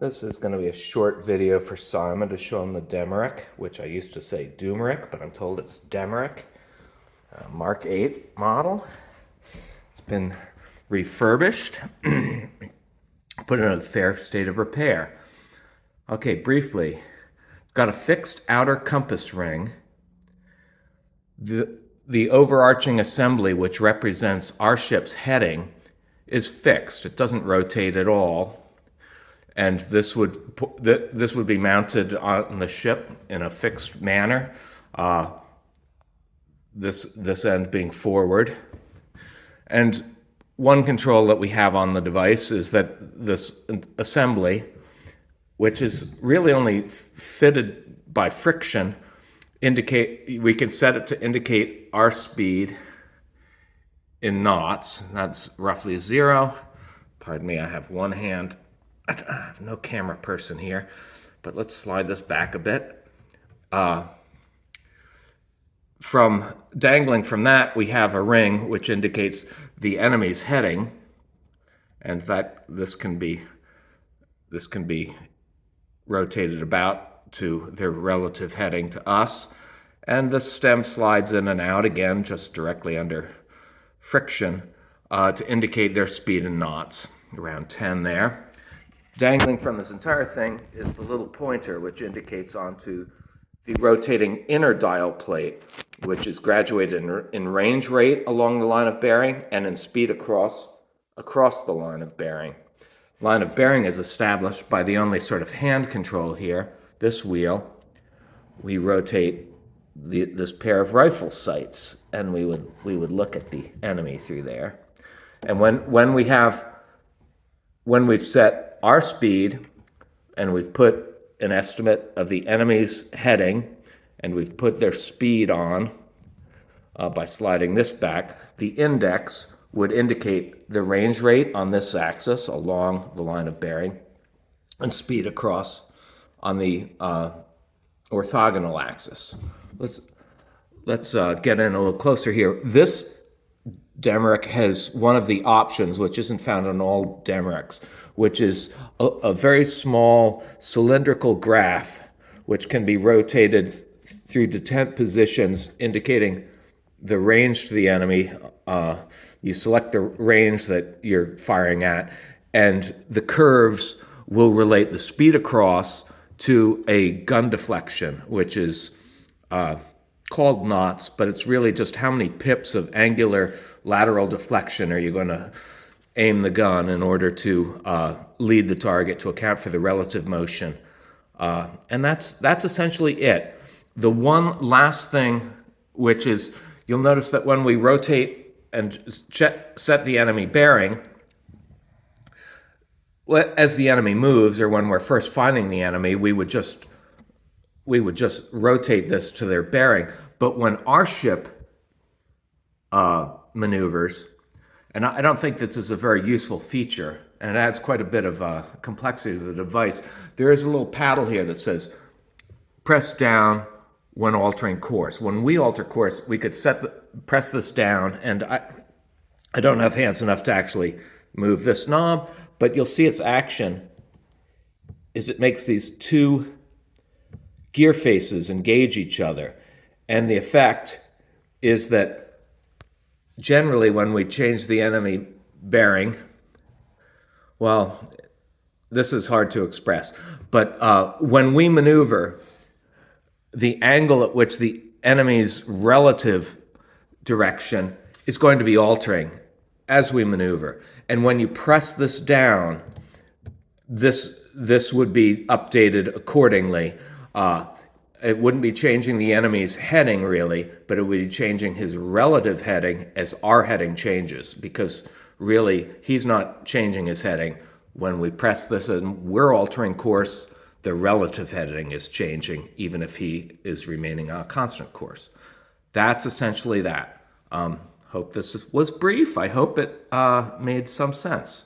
This is going to be a short video for Simon to show him the Dumaresq, which I used to say Dumaresq, but I'm told it's Dumaresq. Mark VIII model. It's been refurbished, put in a fair state of repair. Okay, briefly, it's got a fixed outer compass ring. The overarching assembly, which represents our ship's heading, is fixed. It doesn't rotate at all. And this would be mounted on the ship in a fixed manner. This end being forward. And one control that we have on the device is that this assembly, which is really only fitted by friction, we can set it to indicate our speed in knots. That's roughly 0. Pardon me, I have one hand. I have no camera person here, but let's slide this back a bit. From dangling from that, we have a ring which indicates the enemy's heading, and that this can be rotated about to their relative heading to us. And the stem slides in and out again, just directly under friction, to indicate their speed in knots, around 10 there. Dangling from this entire thing is the little pointer, which indicates onto the rotating inner dial plate, which is graduated in range rate along the line of bearing and in speed across the line of bearing. Line of bearing is established by the only sort of hand control here, this wheel. We rotate this pair of rifle sights, and we would look at the enemy through there. And when we've set our speed, and we've put an estimate of the enemy's heading, and we've put their speed on by sliding this back, the index would indicate the range rate on this axis along the line of bearing, and speed across on the orthogonal axis. Let's get in a little closer here. This Dumaresq has one of the options, which isn't found on all Dumaresqs, which is a very small cylindrical graph, which can be rotated through detent positions, indicating the range to the enemy. You select the range that you're firing at, and the curves will relate the speed across to a gun deflection, which is called knots, but it's really just how many pips of angular lateral deflection are you going to aim the gun in order to lead the target to account for the relative motion. And that's essentially it. The one last thing, which is, you'll notice that when we rotate and set the enemy bearing, as the enemy moves, or when we're first finding the enemy, we would just rotate this to their bearing. But when our ship maneuvers, and I don't think this is a very useful feature, and it adds quite a bit of complexity to the device, there is a little paddle here that says, press down when altering course. When we alter course, we could press this down, and I don't have hands enough to actually move this knob, but you'll see its action is it makes these two gear faces engage each other. And the effect is that generally when we change the enemy bearing, well, this is hard to express, but when we maneuver, the angle at which the enemy's relative direction is going to be altering as we maneuver. And when you press this down, this would be updated accordingly. It wouldn't be changing the enemy's heading, really, but it would be changing his relative heading as our heading changes, because really, he's not changing his heading. When we press this and we're altering course, the relative heading is changing, even if he is remaining on a constant course. That's essentially that. Hope this was brief. I hope it made some sense.